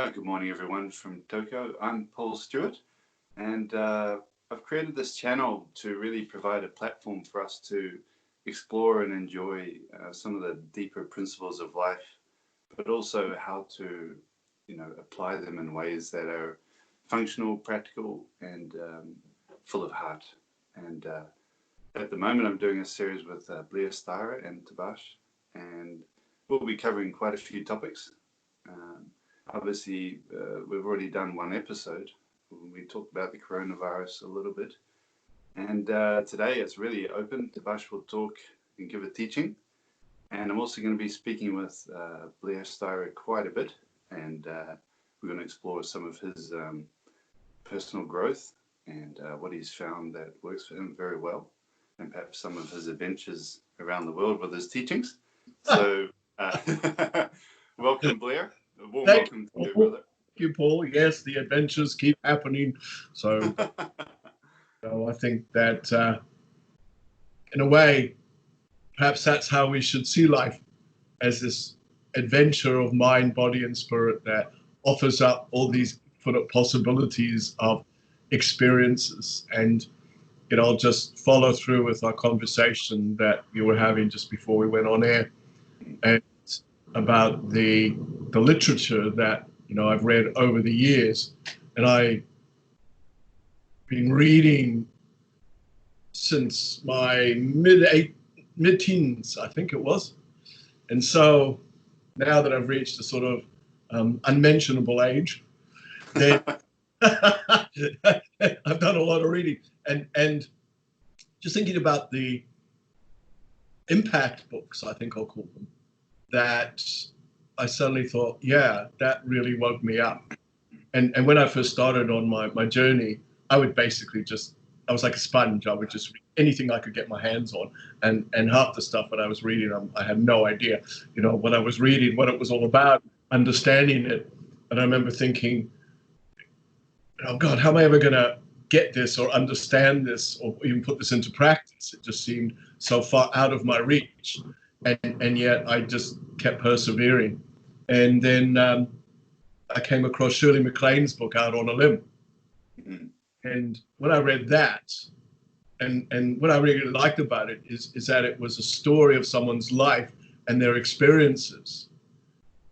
Good morning, everyone from Tokyo. I'm Paul Stewart, and I've created this channel to really provide a platform for us to explore and enjoy some of the deeper principles of life, but also how to, apply them in ways that are functional, practical, and full of heart. And at the moment, I'm doing a series with Blair Styra and Tabaash, and we'll be covering quite a few topics. Obviously, we've already done one episode. We talked about the coronavirus a little bit. And today it's really open. Tabaash will talk and give a teaching. And I'm also going to be speaking with Blair Styra quite a bit. And we're going to explore some of his personal growth and what he's found that works for him very well. And perhaps some of his adventures around the world with his teachings. So welcome, Blair. A warm welcome to you, brother. Thank you, Paul. Yes, the adventures keep happening. So I think that in a way, perhaps that's how we should see life, as this adventure of mind, body, and spirit that offers up all these infinite possibilities of experiences. And I'll just follow through with our conversation that you were having just before we went on air, and about the literature that I've read over the years, and I've been reading since my mid-teens, I think it was. And so now that I've reached a sort of unmentionable age, then I've done a lot of reading, and just thinking about the impact books, I think I'll call them, that I suddenly thought, yeah, that really woke me up. And when I first started on my journey, I would basically I was like a sponge. I would just read anything I could get my hands on. And half the stuff that I was reading, I had no idea, what I was reading, what it was all about, understanding it. And I remember thinking, oh God, how am I ever going to get this or understand this or even put this into practice? It just seemed so far out of my reach. And yet I just kept persevering. And then I came across Shirley MacLaine's book, Out on a Limb. Mm-hmm. And when I read that, and what I really liked about it is that it was a story of someone's life and their experiences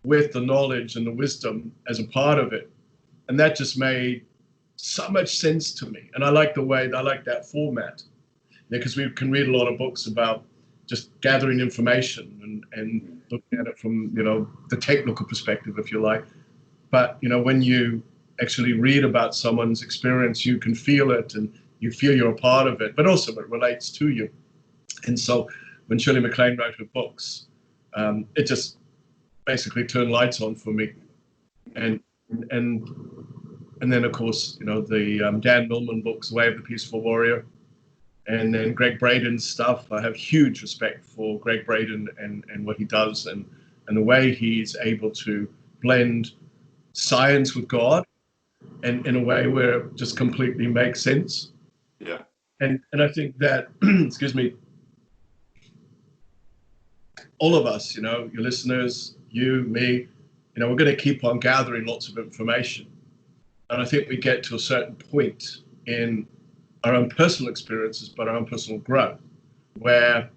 with the knowledge and the wisdom as a part of it. And that just made so much sense to me. And I like that format, because we can read a lot of books about just gathering information and looking at it from, the technical perspective, if you like. But, when you actually read about someone's experience, you can feel it and you feel you're a part of it, but also it relates to you. And so when Shirley MacLaine wrote her books, it just basically turned lights on for me. And then, of course, the Dan Millman books, Way of the Peaceful Warrior, and then Greg Braden's stuff. I have huge respect for Greg Braden and what he does and the way he's able to blend science with God and in a way where it just completely makes sense. Yeah. And I think that, excuse me, all of us, your listeners, you, me, we're going to keep on gathering lots of information. And I think we get to a certain point in our own personal experiences, but our own personal growth, where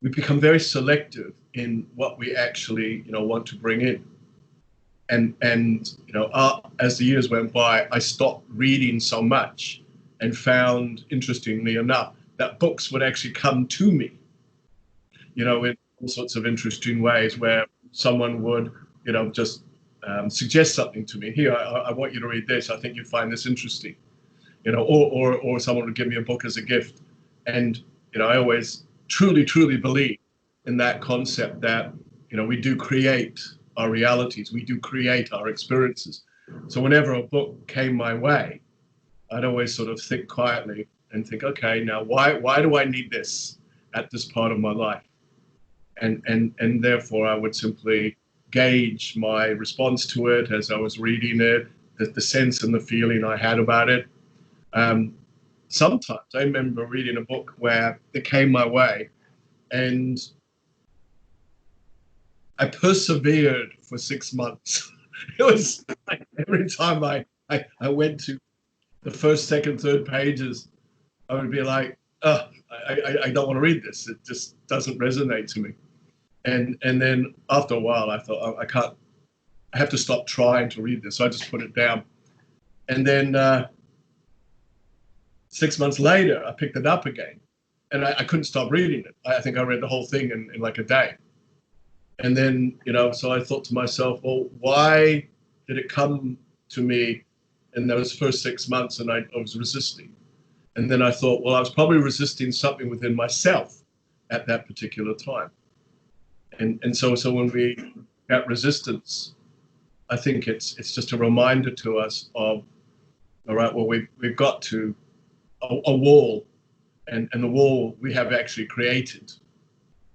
we become very selective in what we actually, want to bring in. And as the years went by, I stopped reading so much and found, interestingly enough, that books would actually come to me, in all sorts of interesting ways, where someone would, just suggest something to me. Here, I want you to read this. I think you'd find this interesting. Or someone would give me a book as a gift. And, I always truly believe in that concept that, we do create our realities. We do create our experiences. So whenever a book came my way, I'd always sort of think quietly and think, okay, now why do I need this at this part of my life? And therefore I would simply gauge my response to it as I was reading it, the sense and the feeling I had about it. Sometimes I remember reading a book where it came my way and I persevered for 6 months It was like every time I went to the first, second, third pages, I would be like, oh, I don't want to read this. It just doesn't resonate to me. And then after a while, I thought, oh, I have to stop trying to read this. So I just put it down. And then 6 months later, I picked it up again. And I couldn't stop reading it. I think I read the whole thing in like a day. And then, so I thought to myself, well, why did it come to me in those first 6 months and I was resisting? And then I thought, well, I was probably resisting something within myself at that particular time. And so when we get resistance, I think it's just a reminder to us of, all right, well, we've got to a wall, and the wall we have actually created.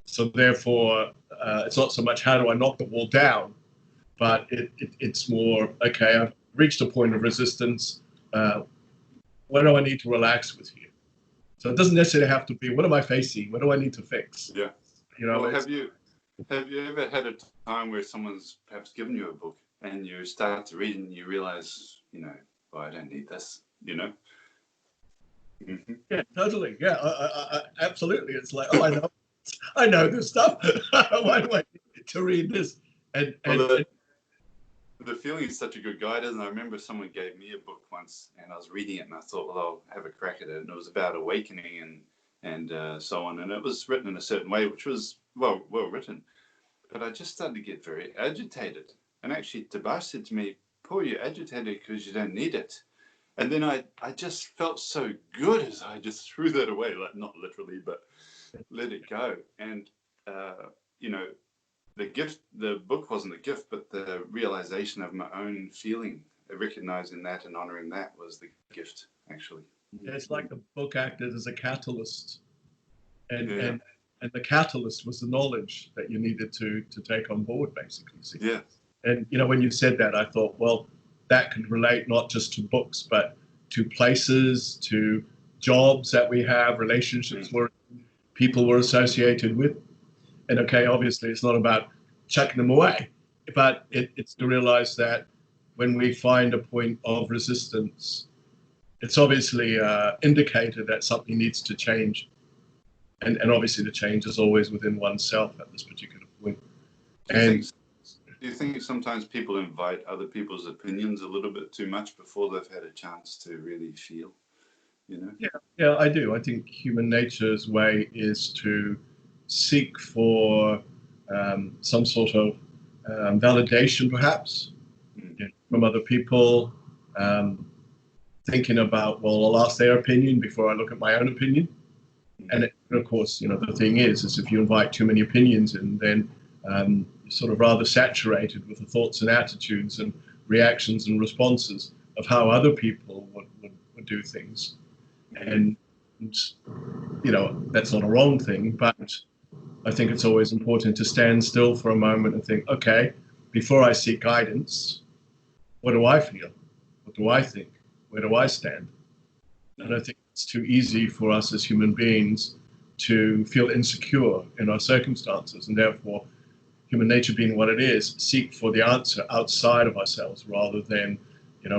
So therefore, it's not so much how do I knock the wall down, but it's more, okay, I've reached a point of resistance. What do I need to relax with here? So it doesn't necessarily have to be, what am I facing? What do I need to fix? Yeah. Well, have you ever had a time where someone's perhaps given you a book and you start to read and you realize, well, I don't need this, Mm-hmm. Yeah, totally. Yeah, I absolutely. It's like, oh, I know this stuff. Why do I need to read this? And the feeling is such a good guide, and I remember someone gave me a book once, and I was reading it, and I thought, well, I'll have a crack at it. And it was about awakening and so on, and it was written in a certain way, which was well written. But I just started to get very agitated, and actually, Tabaash said to me, "Paul, you're agitated because you don't need it." And then I just felt so good as I just threw that away, like not literally, but let it go. And the book wasn't a gift, but the realization of my own feeling, recognizing that and honoring that was the gift, actually. Yeah, it's like the book acted as a catalyst, and the catalyst was the knowledge that you needed to take on board, basically. See? Yeah. And when you said that, I thought, well, that could relate not just to books, but to places, to jobs that we have, relationships where people were associated with. And okay, obviously it's not about chucking them away, but it's to realize that when we find a point of resistance, it's obviously indicated that something needs to change. And obviously the change is always within oneself at this particular point. Do you think sometimes people invite other people's opinions a little bit too much before they've had a chance to really feel, Yeah, I do. I think human nature's way is to seek for some sort of validation, perhaps, from other people, thinking about, well, I'll ask their opinion before I look at my own opinion. And of course, the thing is if you invite too many opinions in, then you're sort of rather saturated with the thoughts and attitudes and reactions and responses of how other people would do things. And, that's not a wrong thing, but I think it's always important to stand still for a moment and think, okay, before I seek guidance, what do I feel? What do I think? Where do I stand? And I think it's too easy for us as human beings to feel insecure in our circumstances, and therefore, human nature being what it is, seek for the answer outside of ourselves rather than,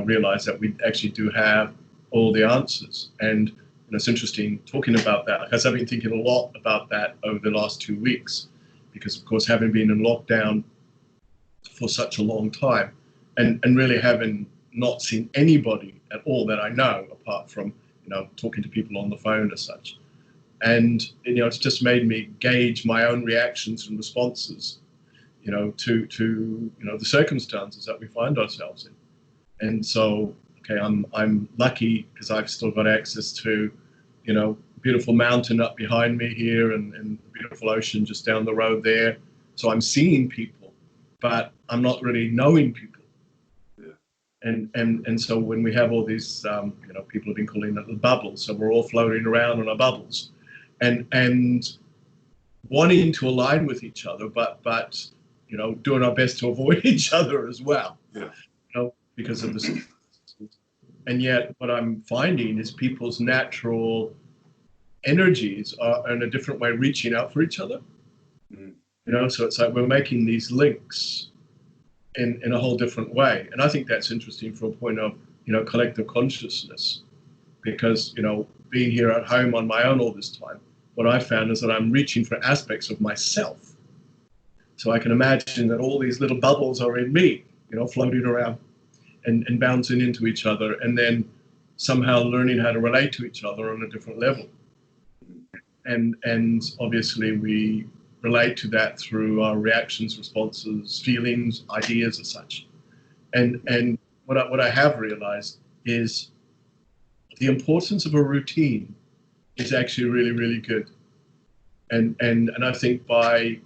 realize that we actually do have all the answers. And it's interesting talking about that, because I've been thinking a lot about that over the last 2 weeks, because of course, having been in lockdown for such a long time and really having not seen anybody at all that I know, apart from, talking to people on the phone as such. And, it's just made me gauge my own reactions and responses, to the circumstances that we find ourselves in. And so, okay, I'm lucky because I've still got access to, beautiful mountain up behind me here and beautiful ocean just down the road there. So I'm seeing people, but I'm not really knowing people. And so when we have all these, people have been calling it the bubbles. So we're all floating around in our bubbles, and wanting to align with each other, but doing our best to avoid each other as well. Yeah. Because of this. And yet, what I'm finding is people's natural energies are in a different way reaching out for each other. So it's like we're making these links, in a whole different way. And I think that's interesting from a point of, collective consciousness, because, being here at home on my own all this time, what I found is that I'm reaching for aspects of myself. So I can imagine that all these little bubbles are in me, floating around and bouncing into each other, and then somehow learning how to relate to each other on a different level. And obviously we relate to that through our reactions, responses, feelings, ideas as such. And what I have realized is the importance of a routine is actually really, really good. And I think by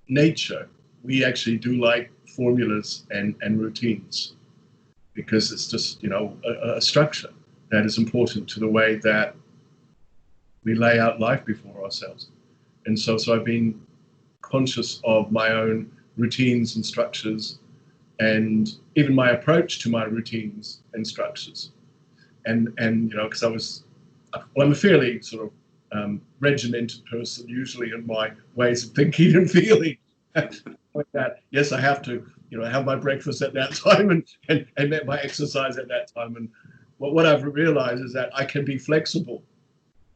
nature, we actually do like formulas and routines, because it's just, a structure that is important to the way that we lay out life before ourselves. And so I've been conscious of my own routines and structures, and even my approach to my routines and structures. And because I'm a fairly sort of regimented person, usually in my ways of thinking and feeling. Like that, yes, I have to, have my breakfast at that time and my exercise at that time. And what I've realized is that I can be flexible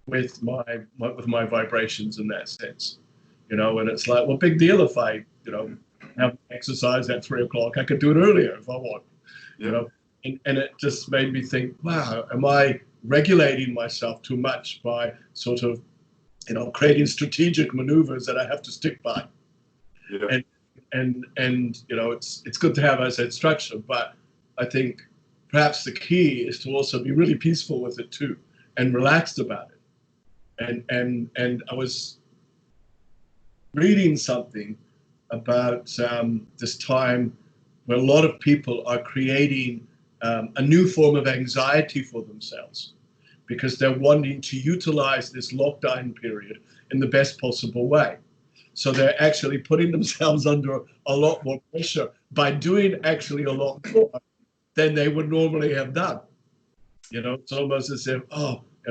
with my vibrations in that sense, and it's like, well, big deal if I, have exercise at 3 o'clock. I could do it earlier if I want, and it just made me think, wow, am I regulating myself too much by sort of, creating strategic maneuvers that I have to stick by? Yeah. And it's good to have, as I said, structure, but I think perhaps the key is to also be really peaceful with it too, and relaxed about it. And I was reading something about this time where a lot of people are creating a new form of anxiety for themselves, because they're wanting to utilize this lockdown period in the best possible way. So they're actually putting themselves under a lot more pressure by doing actually a lot more than they would normally have done. It's almost as if,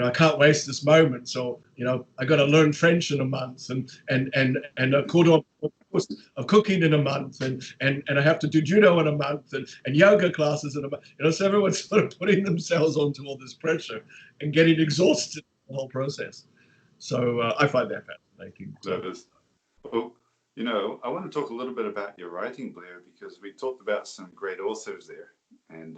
I can't waste this moment. So, I got to learn French in a month, and a cordon of cooking in a month, and I have to do judo in a month, and yoga classes in a month. So everyone's sort of putting themselves onto all this pressure and getting exhausted in the whole process. So I find that fascinating. That is. Well, I want to talk a little bit about your writing, Blair, because we talked about some great authors there, and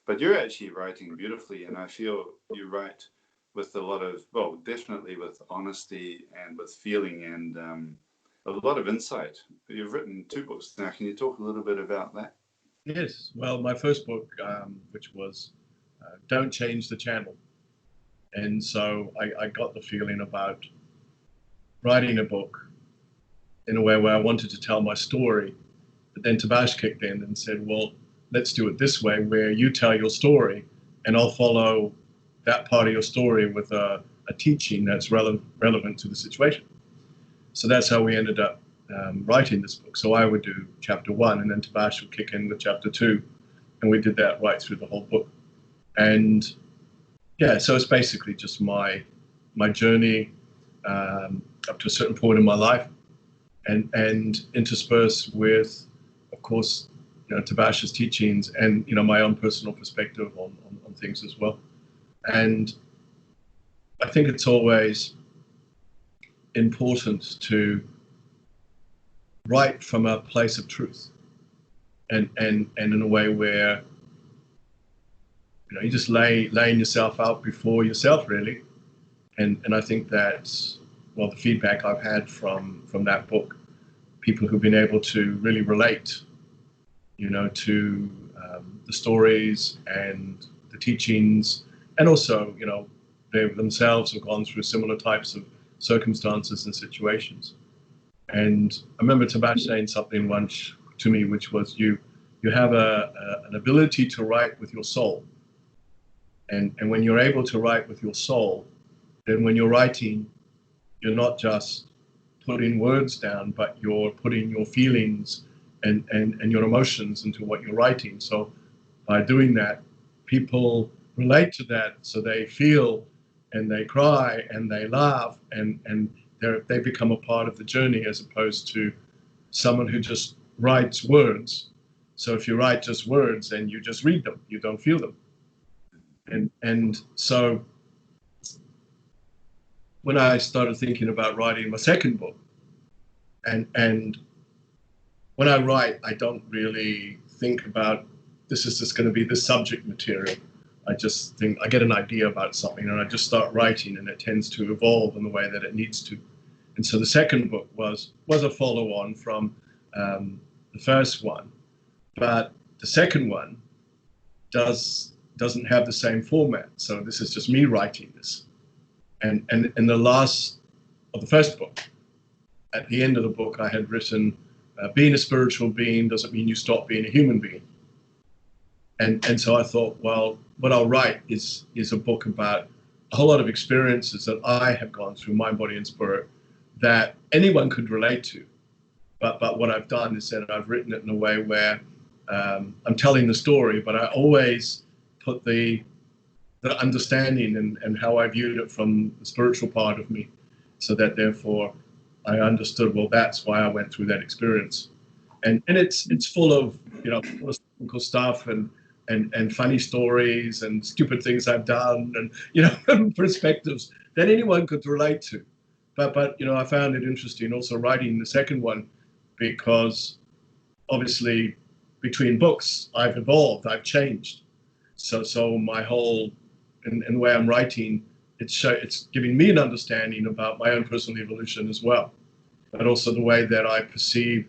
but you're actually writing beautifully, and I feel you write with a lot of, well, definitely with honesty and with feeling, and a lot of insight. You've written 2 books now. Can you talk a little bit about that? Yes. Well, my first book, which was Don't Change the Channel. And so I got the feeling about writing a book in a way where I wanted to tell my story. But then Tabaash kicked in and said, well, let's do it this way, where you tell your story and I'll follow that part of your story with a teaching that's relevant to the situation. So that's how we ended up writing this book. So I would do chapter 1, and then Tabaash would kick in with chapter 2, and we did that right through the whole book. And yeah, so it's basically just my journey up to a certain point in my life, and interspersed with, of course, Tabaash's teachings and my own personal perspective on things as well. And I think it's always important to write from a place of truth, and in a way where you're just laying yourself out before yourself, really. And I think that's, well, the feedback I've had from that book, people who've been able to really relate, to the stories and the teachings, and also, they themselves have gone through similar types of circumstances and situations. And I remember Tabaash saying something once to me, which was, you have an ability to write with your soul. And when you're able to write with your soul, then when you're writing, you're not just putting words down, but you're putting your feelings and your emotions into what you're writing. So by doing that, people relate to that, so they feel and they cry and they laugh, and they become a part of the journey, as opposed to someone who just writes words So if you write just words, then you just read them, you don't feel them. And so when I started thinking about writing my second book, and when I write, I don't really think about this is just going to be the subject material. I just think I get an idea about something and I just start writing, and it tends to evolve in the way that it needs to. And so the second book was a follow-on from the first one, but the second one doesn't have the same format. So this is just me writing this. And in the last of the first book, at the end of the book, I had written, being a spiritual being doesn't mean you stop being a human being. And so I thought, well, what I'll write is a book about a whole lot of experiences that I have gone through, mind, body, and spirit, that anyone could relate to. But what I've done is that I've written it in a way where I'm telling the story, but I always put the understanding and how I viewed it from the spiritual part of me, so that therefore I understood, well, that's why I went through that experience. And it's full of, philosophical stuff and funny stories and stupid things I've done and, perspectives that anyone could relate to. But I found it interesting also writing the second one, because obviously between books I've evolved, I've changed. So my whole, in the way I'm writing, it's giving me an understanding about my own personal evolution as well, but also the way that I perceive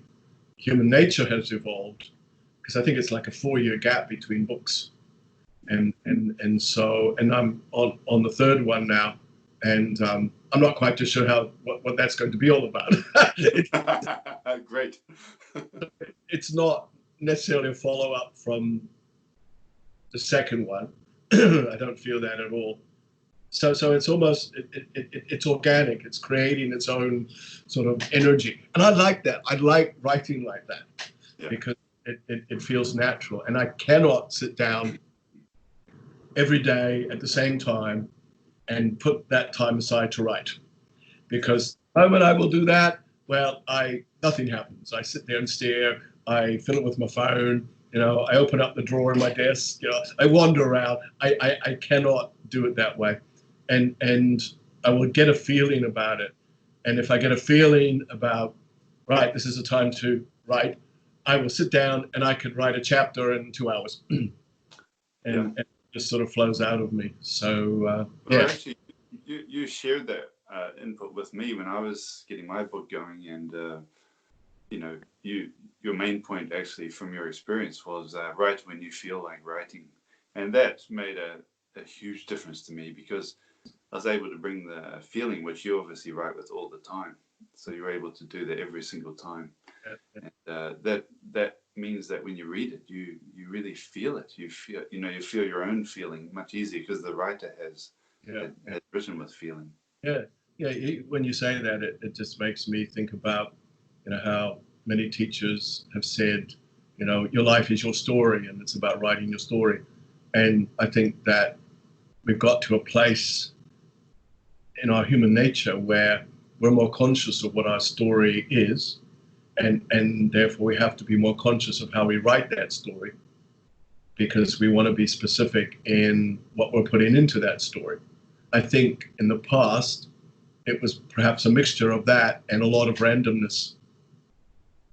human nature has evolved, because I think it's like a 4-year gap between books, and so I'm on the third one now, and I'm not quite too sure what that's going to be all about. Great. It's not necessarily a follow-up from the second one. I don't feel that at all. So it's almost it's organic. It's creating its own sort of energy, and I like that. I like writing like that, because it feels natural. And I cannot sit down every day at the same time and put that time aside to write, because the moment I will do that, well, nothing happens. I sit there and stare. I fill it with my phone. I open up the drawer in my desk. I wander around. I cannot do it that way. And I will get a feeling about it. And if I get a feeling about, right, this is the time to write, I will sit down and I could write a chapter in 2 hours. and it just sort of flows out of me. So, well, actually, you shared that input with me when I was getting my book going. And, your main point actually from your experience was write when you feel like writing. And that made a huge difference to me, because I was able to bring the feeling, which you obviously write with all the time. So you're able to do that every single time. And that means that when you read it, you really feel it. You feel your own feeling much easier, because the writer has written with feeling. Yeah. When you say that, it just makes me think about, how many teachers have said, your life is your story, and it's about writing your story. And I think that we've got to a place in our human nature where we're more conscious of what our story is, and therefore we have to be more conscious of how we write that story, because we want to be specific in what we're putting into that story. I think in the past it was perhaps a mixture of that and a lot of randomness,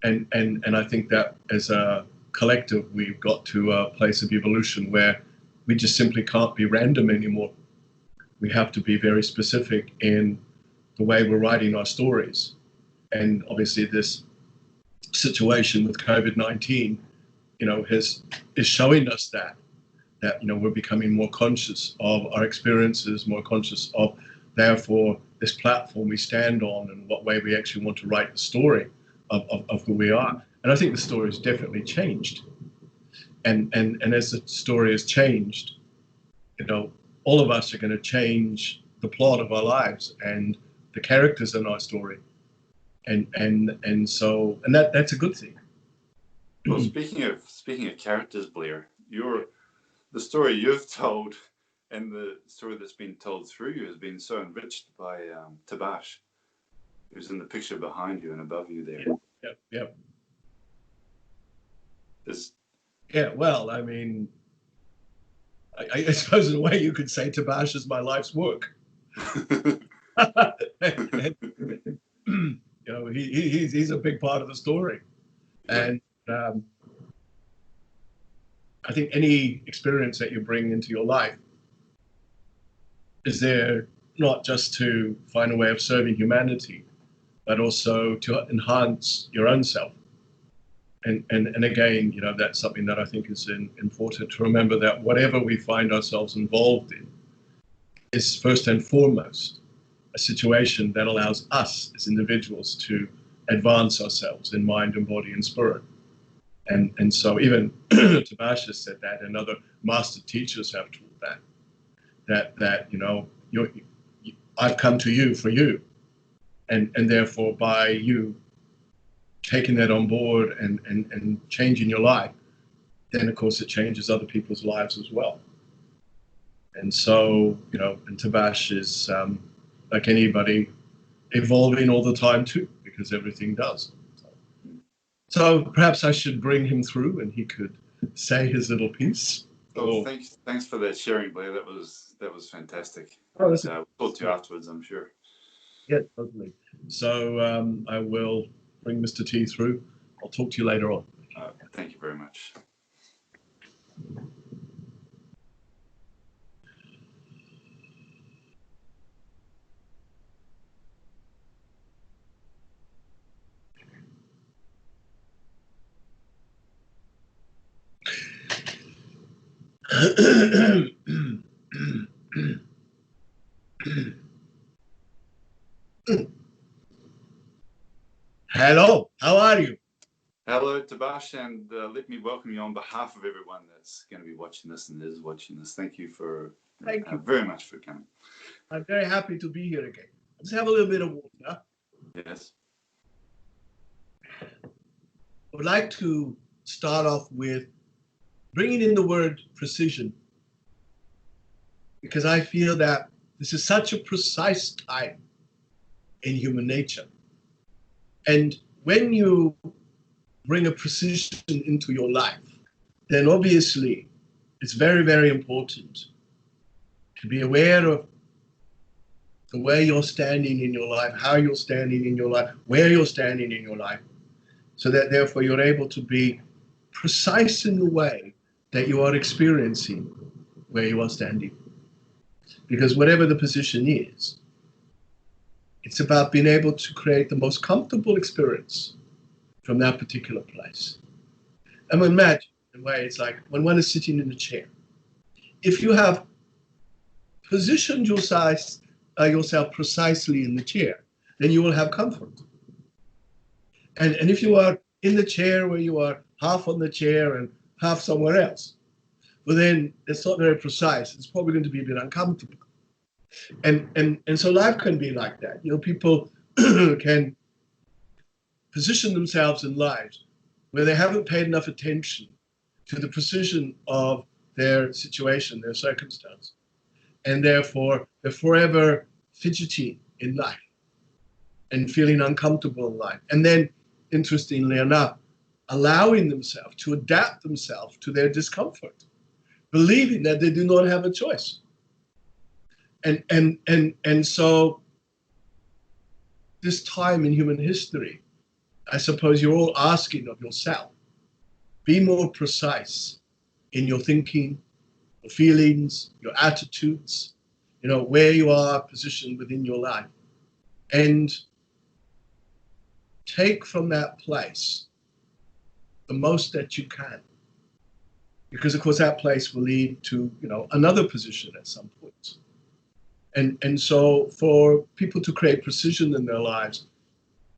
and I think that as a collective we've got to a place of evolution where we just simply can't be random anymore. We have to be very specific in the way we're writing our stories. And obviously this situation with COVID-19, is showing us that we're becoming more conscious of our experiences, more conscious of, therefore, this platform we stand on, and what way we actually want to write the story of who we are. And I think the story has definitely changed. And as the story has changed, all of us are going to change the plot of our lives and the characters in our story. And that's a good thing. Well, speaking of characters, Blair, the story you've told and the story that's been told through you has been so enriched by Tabaash, who's in the picture behind you and above you there. Yep. Yeah, well, I mean, I suppose in a way you could say Tabaash is my life's work. And, you know, he's a big part of the story. And I think any experience that you bring into your life is there not just to find a way of serving humanity, but also to enhance your own self. And again, you know, that's something that I think is important to remember, that whatever we find ourselves involved in is first and foremost a situation that allows us as individuals to advance ourselves in mind and body and spirit. And so even Tabaash has said that, and other master teachers have taught that you know, I've come to you for you, and therefore by you taking that on board and changing your life, then of course it changes other people's lives as well. And so, you know, and Tabaash is like anybody, evolving all the time too, because everything does. So perhaps I should bring him through and he could say his little piece. Oh, thanks for that sharing, Blair. That was fantastic. Oh, we'll talk to you afterwards, I'm sure. Yeah, totally. So I will bring Mr. T through. I'll talk to you later on. Thank you very much. Hello, how are you? Hello, Tabaash, and let me welcome you on behalf of everyone that's going to be watching this and is watching this. Thank you very much for coming. I'm very happy to be here again. Let's have a little bit of water. Yes. I would like to start off with bringing in the word precision, because I feel that this is such a precise time in human nature. And when you bring a precision into your life, then obviously it's very, very important to be aware of the way you're standing in your life, how you're standing in your life, where you're standing in your life, so that therefore you're able to be precise in the way that you are experiencing where you are standing. Because whatever the position is, it's about being able to create the most comfortable experience from that particular place. And imagine the way it's like when one is sitting in a chair. If you have positioned yourself precisely in the chair, then you will have comfort. And if you are in the chair where you are half on the chair and half somewhere else, well then it's not very precise. It's probably going to be a bit uncomfortable. And so life can be like that. You know, people can position themselves in lives where they haven't paid enough attention to the precision of their situation, their circumstance. And therefore, they're forever fidgeting in life and feeling uncomfortable in life. And then, interestingly enough, allowing themselves to adapt themselves to their discomfort, believing that they do not have a choice. And so this time in human history, I suppose you're all asking of yourself, be more precise in your thinking, your feelings, your attitudes, you know, where you are positioned within your life. And take from that place the most that you can. Because of course that place will lead to, you know, another position at some point. And so for people to create precision in their lives,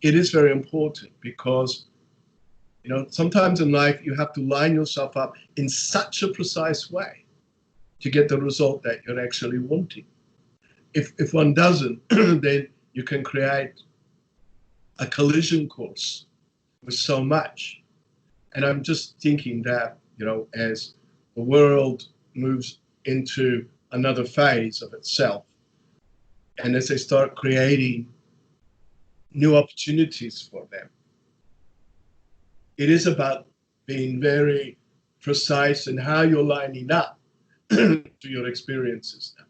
it is very important because, you know, sometimes in life you have to line yourself up in such a precise way to get the result that you're actually wanting. If one doesn't, then you can create a collision course with so much. And I'm just thinking that, you know, as the world moves into another phase of itself, and as they start creating new opportunities for them, it is about being very precise in how you're lining up to your experiences now.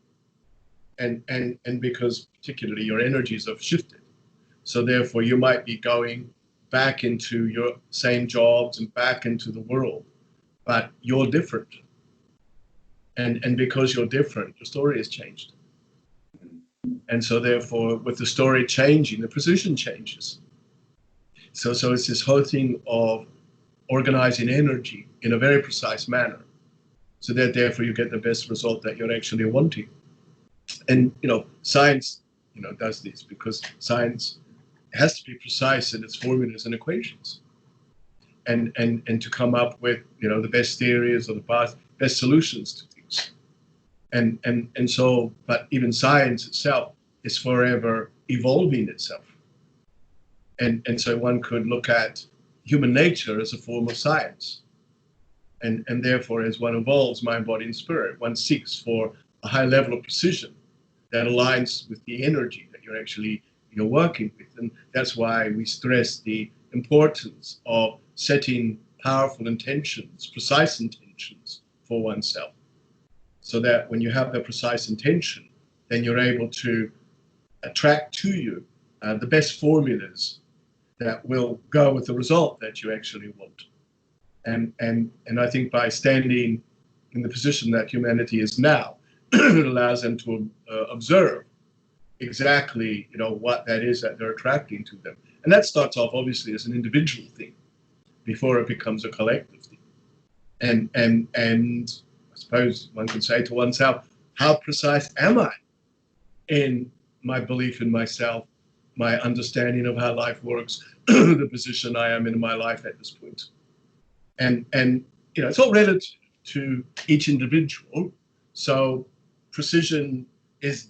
And because particularly your energies have shifted. So therefore you might be going back into your same jobs and back into the world, but you're different. And because you're different, your story has changed. And so therefore, with the story changing, the precision changes. So it's this whole thing of organizing energy in a very precise manner, so that therefore you get the best result that you're actually wanting. And science, does this, because science has to be precise in its formulas and equations, and to come up with the best theories or the best solutions to things. And so, but even science itself is forever evolving itself. And so one could look at human nature as a form of science. And therefore, as one evolves mind, body, and spirit, one seeks for a high level of precision that aligns with the energy that you're working with. And that's why we stress the importance of setting powerful intentions, precise intentions for oneself. So that when you have the precise intention, then you're able to attract to you the best formulas that will go with the result that you actually want. And I think by standing in the position that humanity is now, it allows them to observe exactly what that is that they're attracting to them. And that starts off obviously as an individual thing before it becomes a collective thing. And I suppose one could say to oneself, how precise am I in my belief in myself, my understanding of how life works, the position I am in my life at this point? And it's all relative to each individual. So precision is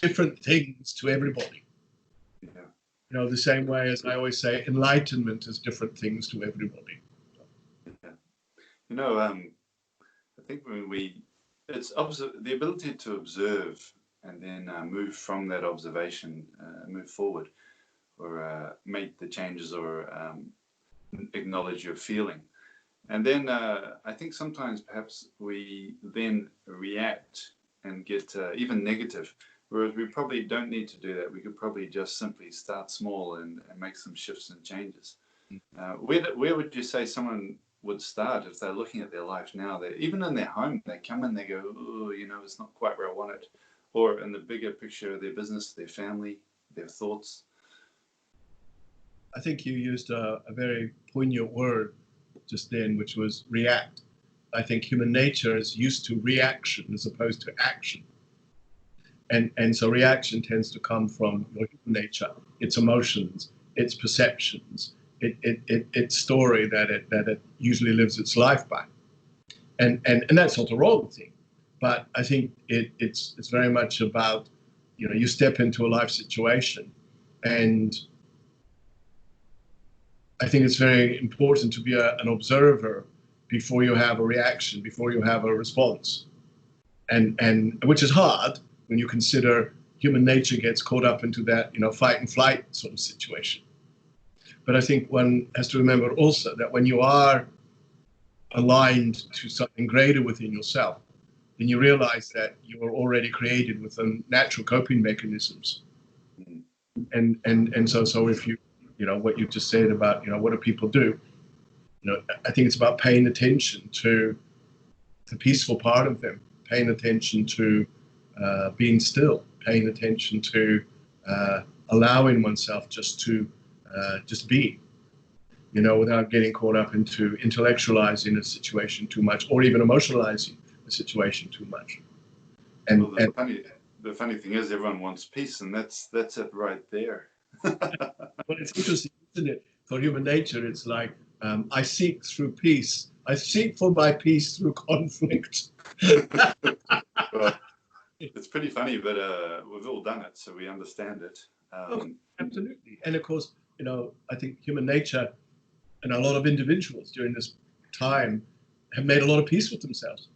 different things to everybody. Yeah. The same way as I always say, enlightenment is different things to everybody. Yeah. I think it's the ability to observe and then move from that observation, move forward, or make the changes, or acknowledge your feeling. And then I think sometimes perhaps we then react and get even negative, whereas we probably don't need to do that. We could probably just simply start small and make some shifts and changes. Where would you say someone would start if they're looking at their life now? They, even in their home, they come in, they go, oh, it's not quite where I want it. Or in the bigger picture, their business, their family, their thoughts. I think you used a very poignant word just then, which was react. I think human nature is used to reaction as opposed to action. And so reaction tends to come from your human nature, its emotions, its perceptions, its story that it usually lives its life by. And that's not a wrong thing. But I think it's very much about, you step into a life situation, and I think it's very important to be an observer before you have a reaction, before you have a response. And which is hard when you consider human nature gets caught up into that, fight and flight sort of situation. But I think one has to remember also that when you are aligned to something greater within yourself, then you realize that you are already created with natural coping mechanisms. And so if you, what you just said about, what do people do? I think it's about paying attention to the peaceful part of them, paying attention to being still, paying attention to allowing oneself just to just be, without getting caught up into intellectualizing a situation too much, or even emotionalizing a situation too much. And, well, the funny thing is, everyone wants peace, and that's it right there. Well, it's interesting, isn't it? For human nature, it's like, I seek through peace. I seek for my peace through conflict. Well, it's pretty funny, but we've all done it, so we understand it. Absolutely. And of course, I think human nature and a lot of individuals during this time have made a lot of peace with themselves.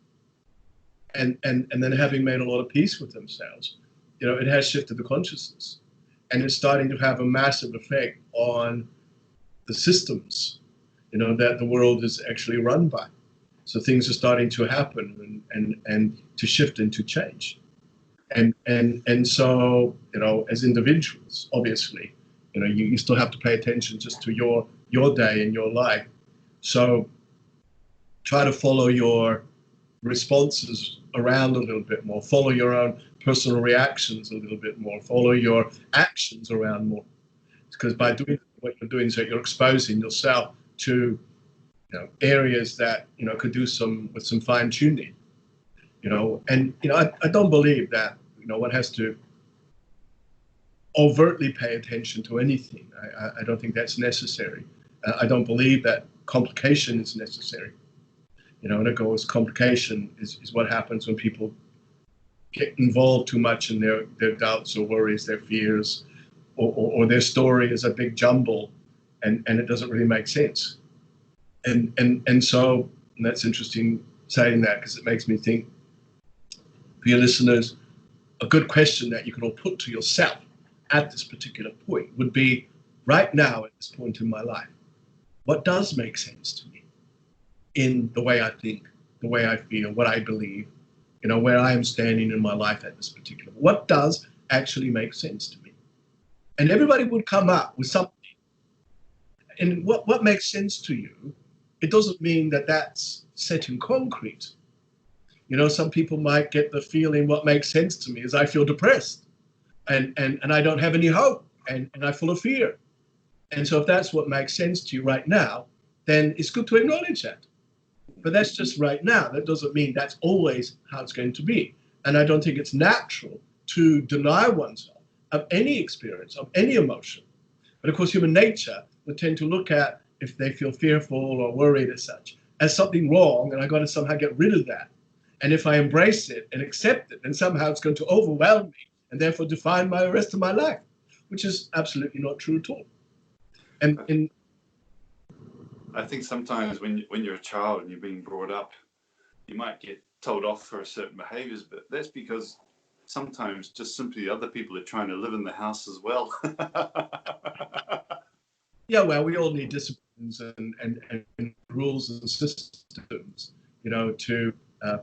And then having made a lot of peace with themselves, it has shifted the consciousness. And it's starting to have a massive effect on the systems, that the world is actually run by. So things are starting to happen and to shift and to change. And so, as individuals, obviously, you still have to pay attention just to your day and your life. So try to follow your responses around a little bit more, follow your own personal reactions a little bit more, follow your actions around more. Because by doing what you're doing, so you're exposing yourself to areas that could do with some fine tuning. And I don't believe that one has to overtly pay attention to anything. I don't think that's necessary. I don't believe that complication is necessary. And of course, complication is what happens when people get involved too much in their doubts or worries, their fears, or their story is a big jumble, and it doesn't really make sense. And so that's interesting saying that, because it makes me think, for your listeners, a good question that you can all put to yourself at this particular point would be, right now at this point in my life, what does make sense to me in the way I think, the way I feel, what I believe, where I am standing in my life at this particular, what does actually make sense to me? And everybody would come up with something. And what makes sense to you, it doesn't mean that that's set in concrete. Some people might get the feeling, what makes sense to me is I feel depressed and I don't have any hope and I'm full of fear. And so if that's what makes sense to you right now, then it's good to acknowledge that. But that's just right now. That doesn't mean that's always how it's going to be. And I don't think it's natural to deny oneself of any experience, of any emotion. But of course, human nature would tend to look at, if they feel fearful or worried as such, as something wrong, and I got to somehow get rid of that. And if I embrace it and accept it, then somehow it's going to overwhelm me and therefore define my rest of my life, which is absolutely not true at all. And I think sometimes when you're a child and you're being brought up, you might get told off for certain behaviors, but that's because sometimes just simply other people are trying to live in the house as well. Yeah, well, we all need disciplines and rules and systems, to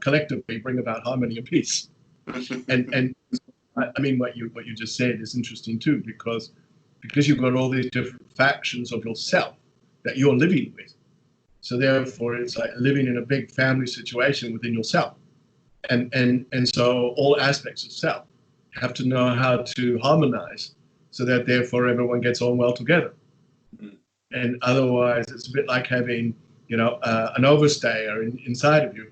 collectively bring about harmony and peace. And I mean, what you just said is interesting too, because you've got all these different factions of yourself that you're living with. So therefore, it's like living in a big family situation within yourself. And so all aspects of self have to know how to harmonize so that therefore everyone gets on well together. And otherwise, it's a bit like having, an overstayer inside of you,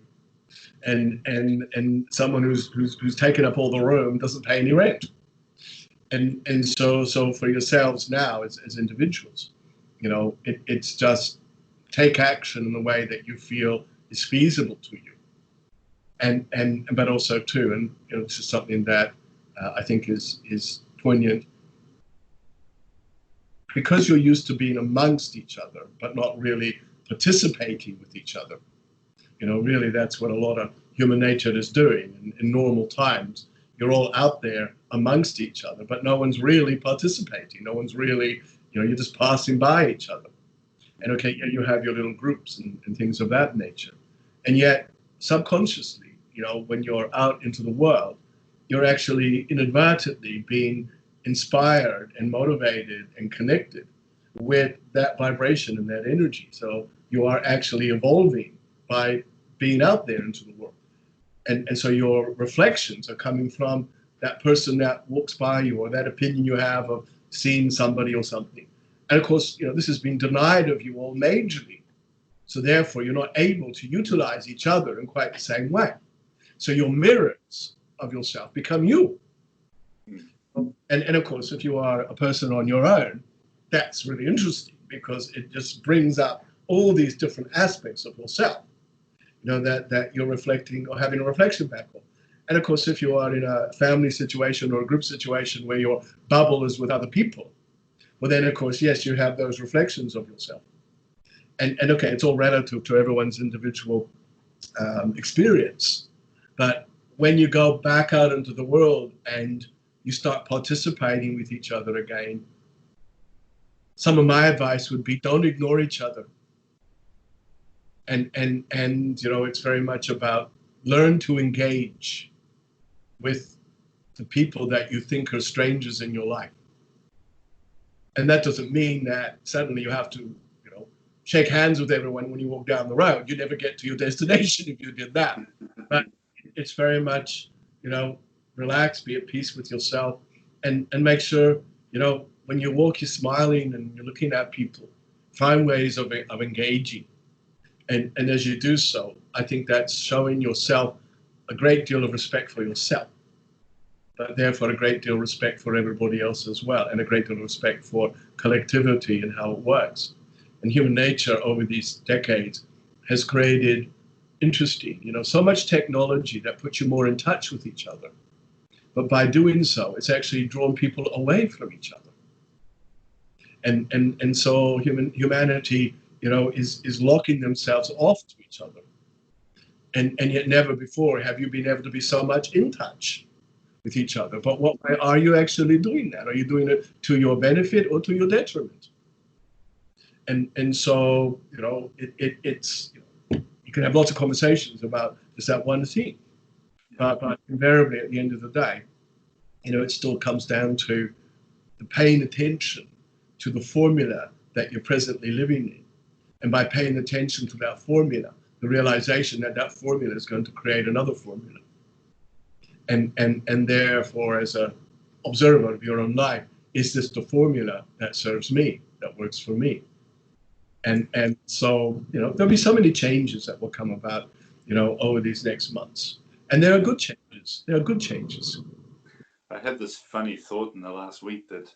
and someone who's taken up all the room doesn't pay any rent. And so for yourselves now as individuals, it's just take action in the way that you feel is feasible to you. But also too, and this is something that I think is poignant, because you're used to being amongst each other, but not really participating with each other. Really that's what a lot of human nature is doing in normal times. You're all out there amongst each other, but no one's really participating. No one's really, you're just passing by each other. And okay, yeah, you have your little groups and things of that nature. And yet subconsciously, when you're out into the world, you're actually inadvertently being inspired and motivated and connected with that vibration and that energy. So you are actually evolving by being out there into the world. And so your reflections are coming from that person that walks by you, or that opinion you have of seeing somebody or something. And of course, this has been denied of you all majorly. So therefore, you're not able to utilize each other in quite the same way. So your mirrors of yourself become you. And of course, if you are a person on your own, that's really interesting, because it just brings up all these different aspects of yourself, that you're reflecting or having a reflection back on. And of course, if you are in a family situation or a group situation where your bubble is with other people, well, then of course, yes, you have those reflections of yourself. And okay, it's all relative to everyone's individual experience. But when you go back out into the world and you start participating with each other again, some of my advice would be, don't ignore each other. And you know, it's very much about learn to engage with the people that you think are strangers in your life. And that doesn't mean that suddenly you have to, you know, shake hands with everyone when you walk down the road. You never get to your destination if you did that. But it's very much, you know, relax, be at peace with yourself, and make sure, you know, when you walk, you're smiling and you're looking at people. Find ways of engaging. And as you do so, I think that's showing yourself a great deal of respect for yourself, but therefore a great deal of respect for everybody else as well, and a great deal of respect for collectivity and how it works. And human nature over these decades has created interesting, you know, so much technology that puts you more in touch with each other. But by doing so, it's actually drawn people away from each other. And so humanity, you know, is locking themselves off to each other. And yet never before have you been able to be so much in touch with each other. But what are you actually doing that? Are you doing it to your benefit or to your detriment? And so, you know, it's, you know, you can have lots of conversations about just that one thing. But invariably at the end of the day, you know, it still comes down to the paying attention to the formula that you're presently living in. And by paying attention to that formula, the realization that that formula is going to create another formula. And therefore, as an observer of your own life, is this the formula that serves me, that works for me? And so, you know, there'll be so many changes that will come about, you know, over these next months. And there are good changes. There are good changes. I had this funny thought in the last week that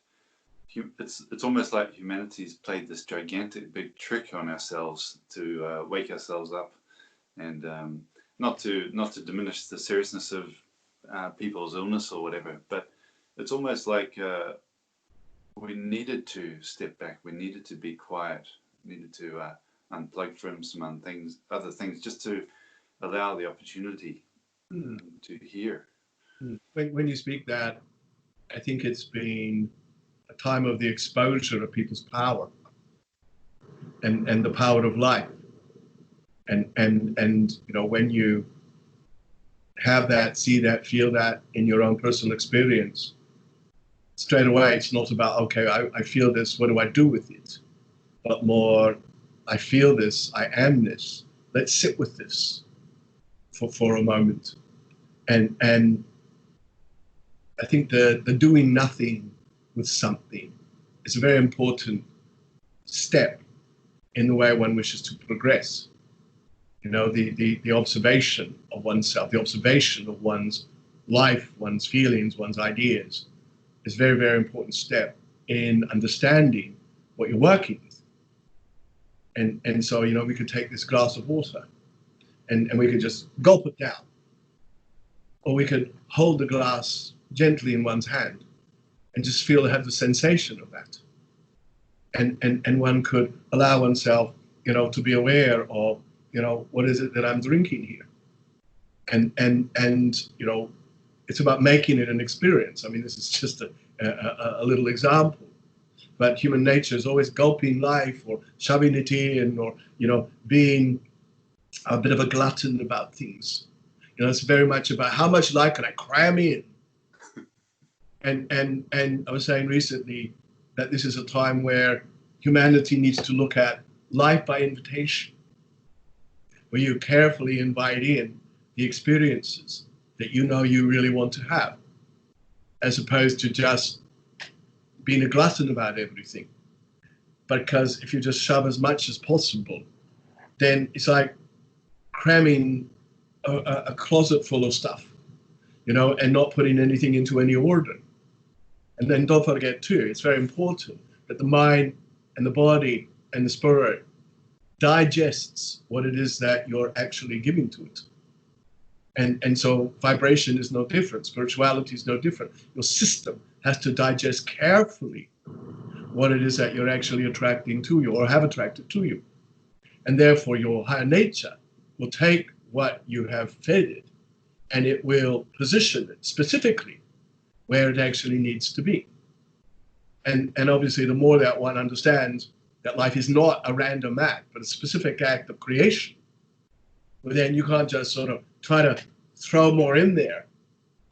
it's almost like humanity's played this gigantic big trick on ourselves to wake ourselves up, and not to diminish the seriousness of people's illness or whatever, but it's almost like we needed to step back, we needed to be quiet, needed to unplug from some other things, just to allow the opportunity to hear. When you speak that, I think it's been a time of the exposure of people's power and the power of life. And you know, when you have that, see that, feel that in your own personal experience, straight away it's not about, okay, I feel this, what do I do with it? But more, I feel this, I am this, let's sit with this for a moment. And I think the doing nothing with something is a very important step in the way one wishes to progress. You know, the observation of oneself, the observation of one's life, one's feelings, one's ideas is a very, very important step in understanding what you're working with. And so, you know, we could take this glass of water and we could just gulp it down. Or we could hold the glass gently in one's hand and just have the sensation of that. And one could allow oneself, you know, to be aware of, you know, what is it that I'm drinking here? And you know, it's about making it an experience. I mean, this is just a little example. But human nature is always gulping life or shoving it in, or, you know, being a bit of a glutton about things. You know, it's very much about how much life can I cram in. And I was saying recently that this is a time where humanity needs to look at life by invitation, where you carefully invite in the experiences that you know you really want to have, as opposed to just being a glutton about everything. Because if you just shove as much as possible, then it's like cramming a closet full of stuff, you know, and not putting anything into any order. And then don't forget too, it's very important that the mind and the body and the spirit digests what it is that you're actually giving to it. And so vibration is no different, spirituality is no different. Your system has to digest carefully what it is that you're actually attracting to you or have attracted to you. And therefore your higher nature will take what you have fed it and it will position it specifically where it actually needs to be. And obviously the more that one understands that life is not a random act, but a specific act of creation, But then you can't just sort of try to throw more in there.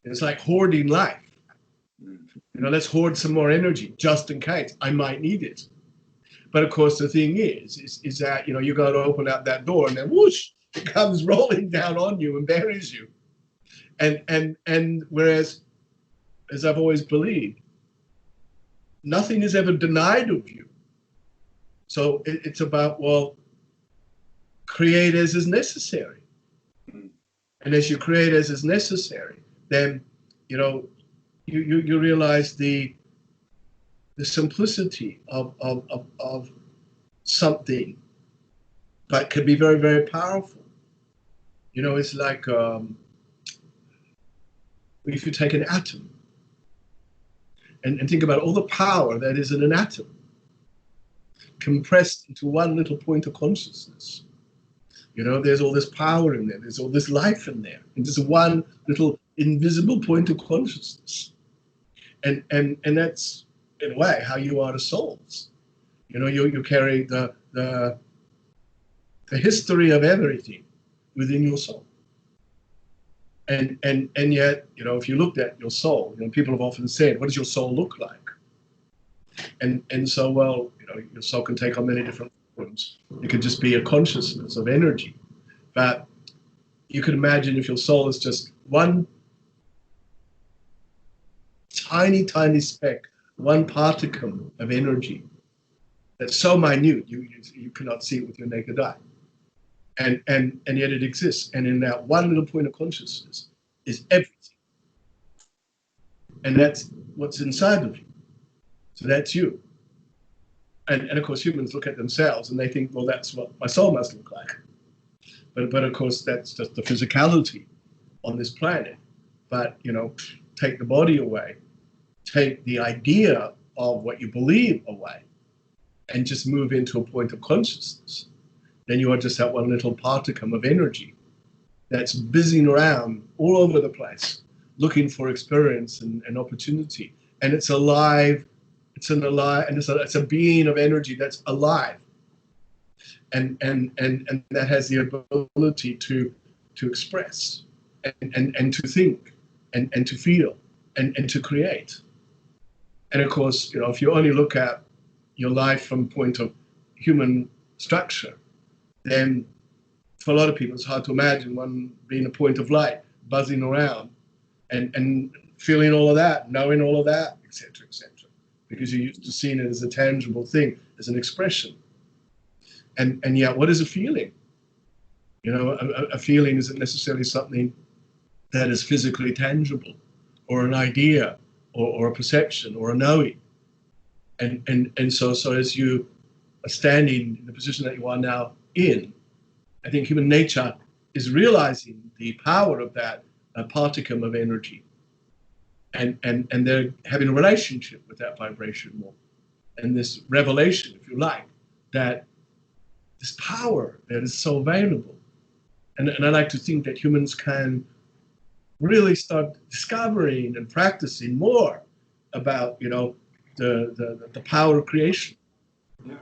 It's like hoarding life. You know, let's hoard some more energy just in case I might need it. But of course, the thing is that, you know, you got to open up that door and then whoosh, it comes rolling down on you and buries you. And whereas, as I've always believed, nothing is ever denied of you. So it's about, well, create as is necessary. And as you create as is necessary, then, you know, you realize the simplicity of something that could be very, very powerful. You know, it's like if you take an atom and think about all the power that is in an atom compressed into one little point of consciousness. You know, there's all this power in there, there's all this life in there, and just one little invisible point of consciousness. And that's, in a way, how you are to souls. You know, you carry the history of everything within your soul. And yet, you know, if you looked at your soul, you know, people have often said, what does your soul look like? And so, well, you know, your soul can take on many different forms. It could just be a consciousness of energy. But you could imagine if your soul is just one tiny, tiny speck, one particle of energy that's so minute you cannot see it with your naked eye. And yet it exists. And in that one little point of consciousness is everything. And that's what's inside of you. So that's you. And of course, humans look at themselves and they think, well, that's what my soul must look like. But of course, that's just the physicality on this planet. But, you know, take the body away, take the idea of what you believe away, and just move into a point of consciousness. Then you are just that one little particle of energy that's busying around all over the place, looking for experience and opportunity. And it's alive. It's it's a being of energy that's alive, and that has the ability to express and to think and to feel and to create. And of course, you know, if you only look at your life from point of human structure, then for a lot of people it's hard to imagine one being a point of light, buzzing around and feeling all of that, knowing all of that, etc., etc. Because you're used to seeing it as a tangible thing, as an expression. And yet, what is a feeling? You know, a feeling isn't necessarily something that is physically tangible, or an idea, or a perception, or a knowing. And so as you are standing in the position that you are now in, I think human nature is realizing the power of that particle of energy. And they're having a relationship with that vibration more. And this revelation, if you like, that this power that is so available. And I like to think that humans can really start discovering and practicing more about, you know, the power of creation. Yeah.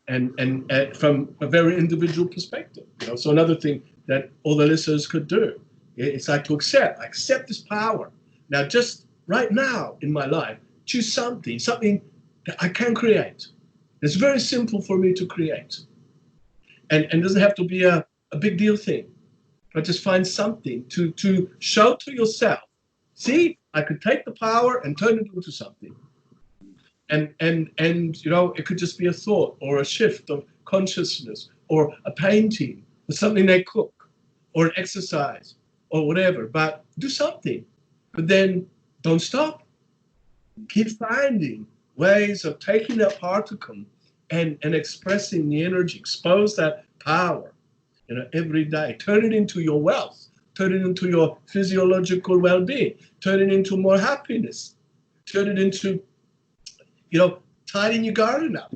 And from a very individual perspective. You know, so another thing that all the listeners could do, it's like to accept this power. Now, just right now in my life, choose something that I can create. It's very simple for me to create. And it doesn't have to be a big deal thing, but just find something to show to yourself. See, I could take the power and turn it into something. And you know, it could just be a thought or a shift of consciousness or a painting or something they cook or an exercise or whatever, but do something. But then don't stop. Keep finding ways of taking that particle and expressing the energy, expose that power, you know, every day. Turn it into your wealth, turn it into your physiological well-being, turn it into more happiness, turn it into, you know, tidying your garden up,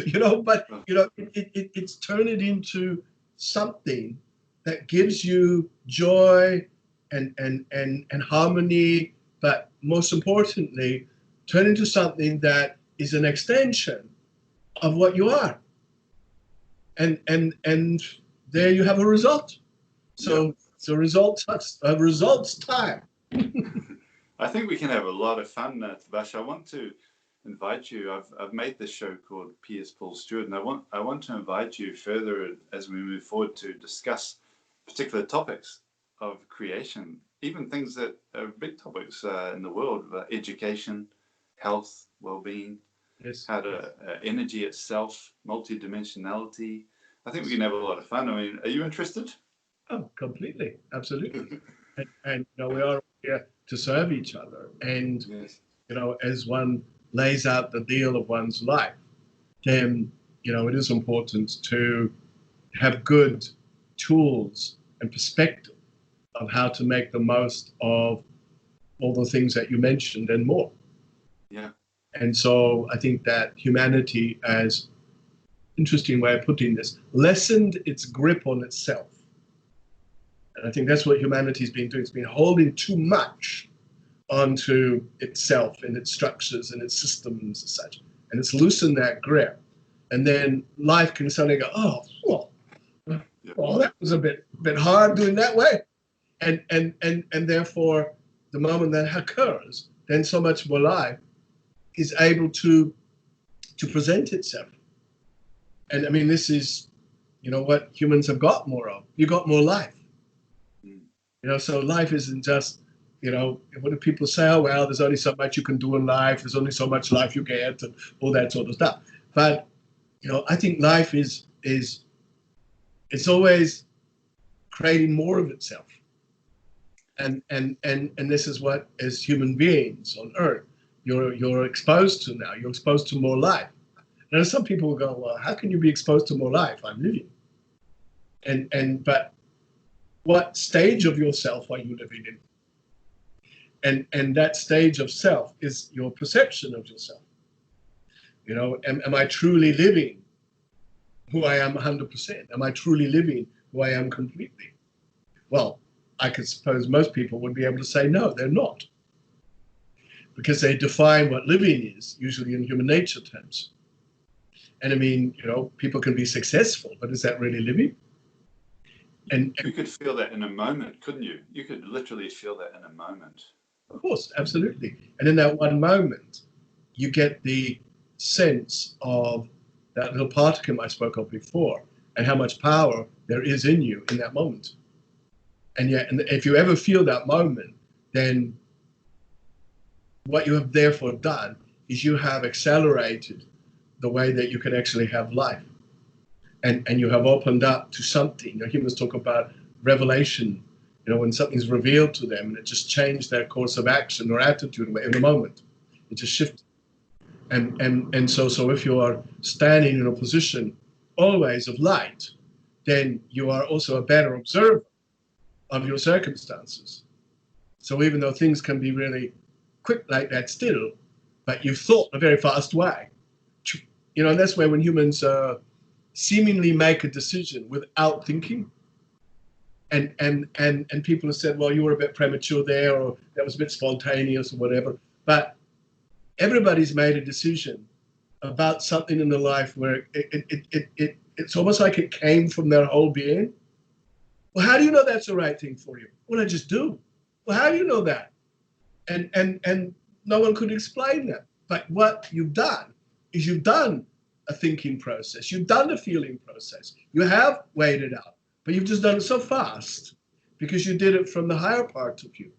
you know, but, you know, it's turn it into something that gives you joy and harmony, but most importantly, turn into something that is an extension of what you are. And there you have a result. So results time. I think we can have a lot of fun, Tabaash. I want to invite you. I've made this show called P.S. Paul Stewart, and I want to invite you further as we move forward to discuss particular topics of creation, even things that are big topics in the world, education, health, well-being, Yes. how to energy itself, multidimensionality. I think we can have a lot of fun. I mean, are you interested? Oh, completely, absolutely. And we are here to serve each other. And Yes. as one lays out the deal of one's life, then it is important to have good tools and perspective of how to make the most of all the things that you mentioned and more. Yeah. And so I think that humanity, as interesting way of putting this, lessened its grip on itself. And I think that's what humanity's been doing. It's been holding too much onto itself and its structures and its systems and such. And it's loosened that grip. And then life can suddenly go, oh, well, that was a bit hard doing that way. And therefore, the moment that occurs, then so much more life is able to present itself. And I mean, this is, what humans have got more of. You got more life. So life isn't just, what do people say? Oh, well, there's only so much you can do in life. There's only so much life you get and all that sort of stuff. But, I think life is it's always creating more of itself. And this is what, as human beings on Earth, you're exposed to now. You're exposed to more life. Now, some people will go, well, how can you be exposed to more life? I'm living. But what stage of yourself are you living in? And that stage of self is your perception of yourself. Am I truly living who I am 100%? Am I truly living who I am completely? Well, I could suppose most people would be able to say no, they're not. Because they define what living is, usually in human nature terms. And I mean, people can be successful, but is that really living? And you could feel that in a moment, couldn't you? You could literally feel that in a moment. Of course, absolutely. And in that one moment, you get the sense of that little particle I spoke of before and how much power there is in you in that moment. And if you ever feel that moment, then what you have therefore done is you have accelerated the way that you can actually have life. And you have opened up to something. Humans talk about revelation, when something's revealed to them and it just changed their course of action or attitude in the moment. It just shifted. And so if you are standing in a position always of light, then you are also a better observer of your circumstances. So even though things can be really quick like that still, but you've thought in a very fast way. And that's where when humans seemingly make a decision without thinking, and people have said, well, you were a bit premature there, or that was a bit spontaneous or whatever. But everybody's made a decision about something in their life where it's almost like it came from their whole being. Well, how do you know that's the right thing for you? Well, I just do. Well, how do you know that? And no one could explain that. But what you've done is you've done a thinking process. You've done a feeling process. You have weighed it out, but you've just done it so fast because you did it from the higher part of you.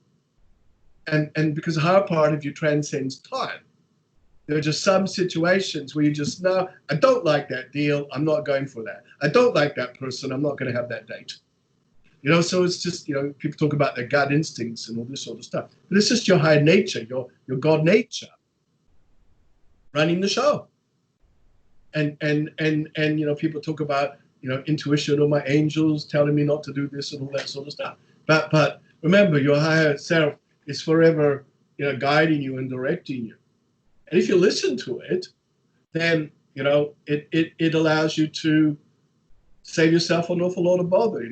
And because the higher part of you transcends time. There are just some situations where you just know, I don't like that deal. I'm not going for that. I don't like that person. I'm not going to have that date. So it's just, people talk about their gut instincts and all this sort of stuff. But it's just your higher nature, your God nature running the show. And people talk about, intuition or my angels telling me not to do this and all that sort of stuff. But remember, your higher self is forever, guiding you and directing you. And if you listen to it, then, it allows you to save yourself an awful lot of bother.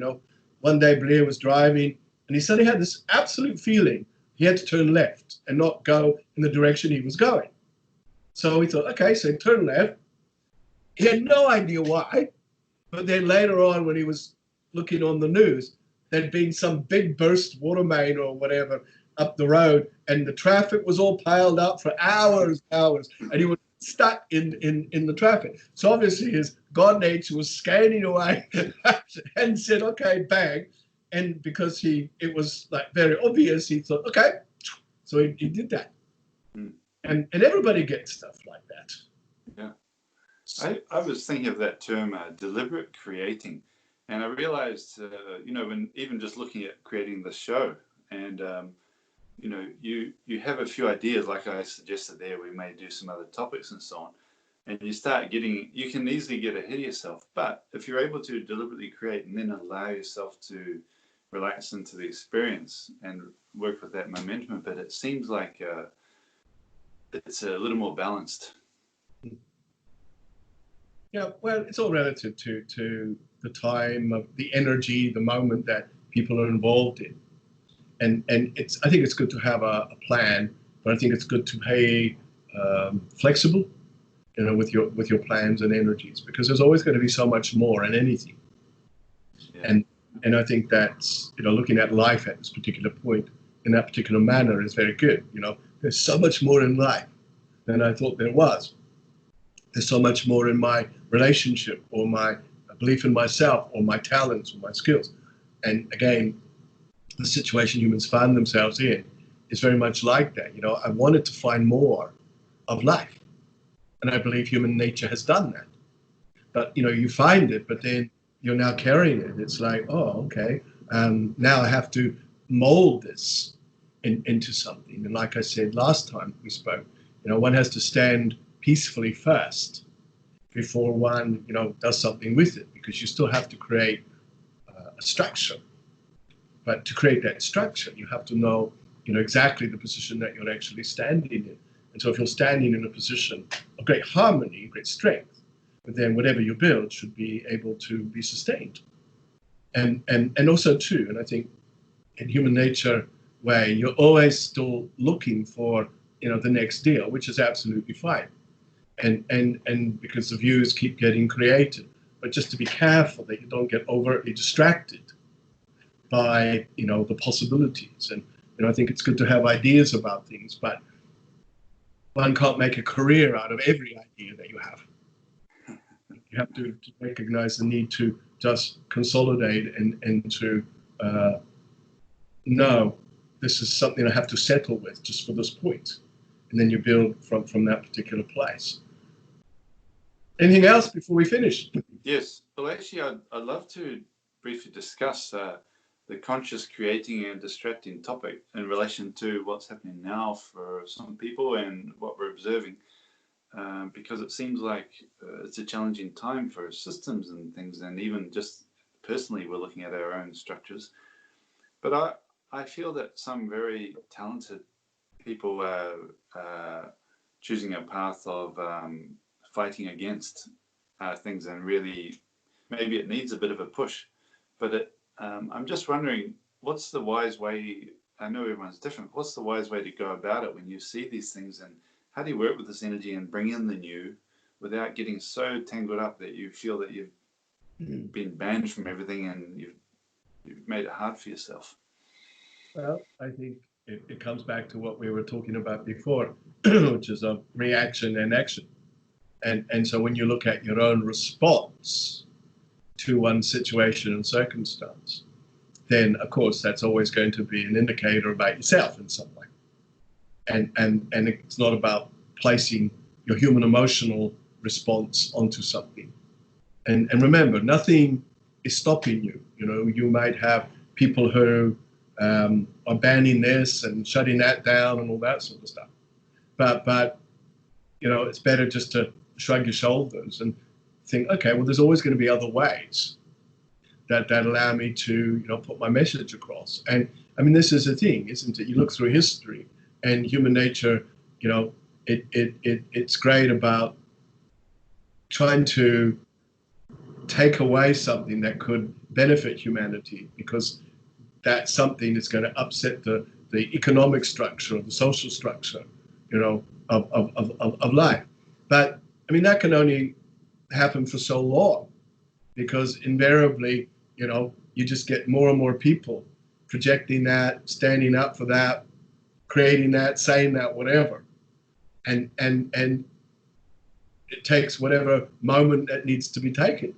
One day Blair was driving and he suddenly had this absolute feeling he had to turn left and not go in the direction he was going. So he thought, okay, so he turned left. He had no idea why. But then later on, when he was looking on the news, there'd been some big burst water main or whatever up the road, and the traffic was all piled up for hours, and he was stuck in the traffic. So obviously his God nature was scanning away and said, okay, bang. And because it was like very obvious, he thought, okay. So he did that. Mm. And everybody gets stuff like that. Yeah. I was thinking of that term, deliberate creating. And I realized, when even just looking at creating the show, and, you have a few ideas, like I suggested there, we may do some other topics and so on. And you can easily get ahead of yourself. But if you're able to deliberately create and then allow yourself to relax into the experience and work with that momentum a bit, it seems like it's a little more balanced. Yeah, well, it's all relative to the time, of the energy, the moment that people are involved in. And I think it's good to have a plan, but I think it's good to be flexible, with your plans and energies, because there's always going to be so much more in anything. Yeah. And I think that's, looking at life at this particular point in that particular manner is very good. There's so much more in life than I thought there was. There's so much more in my relationship, or my belief in myself, or my talents, or my skills. And again, the situation humans find themselves in is very much like that. I wanted to find more of life. And I believe human nature has done that. But, you find it, but then you're now carrying it. It's like, oh, okay, now I have to mold this into something. And like I said last time we spoke, one has to stand peacefully first before one, does something with it, because you still have to create a structure. But to create that structure, you have to know, exactly the position that you're actually standing in. And so if you're standing in a position of great harmony, great strength, then whatever you build should be able to be sustained. And also too, and I think in human nature way, you're always still looking for, the next deal, which is absolutely fine. And because the views keep getting created, but just to be careful that you don't get overtly distracted by, the possibilities. And, I think it's good to have ideas about things, but one can't make a career out of every idea that you have. You have to recognize the need to just consolidate and to know this is something I have to settle with just for this point. And then you build from that particular place. Anything else before we finish? Yes. Well, actually, I'd love to briefly discuss the conscious creating and distracting topic in relation to what's happening now for some people and what we're observing, because it seems like it's a challenging time for systems and things, and even just personally we're looking at our own structures. But I feel that some very talented people are choosing a path of fighting against things, and really maybe it needs a bit of a push, but I'm just wondering, what's the wise way? I know everyone's different. What's the wise way to go about it when you see these things, and how do you work with this energy and bring in the new without getting so tangled up that you feel that you've been banned from everything and you've made it hard for yourself? Well, I think it comes back to what we were talking about before, which is a reaction and action. And so when you look at your own response to one situation and circumstance, then of course that's always going to be an indicator about yourself in some way. And it's not about placing your human emotional response onto something. And remember, nothing is stopping you. You might have people who are banning this and shutting that down and all that sort of stuff. But it's better just to shrug your shoulders and think, okay, well, there's always going to be other ways that allow me to, put my message across. And I mean, this is a thing, isn't it? You look through history and human nature, it's great about trying to take away something that could benefit humanity, because that something is going to upset the economic structure or the social structure, of life. But I mean, that can only happen for so long, because invariably, you just get more and more people projecting that, standing up for that, creating that, saying that, whatever. And it takes whatever moment that needs to be taken.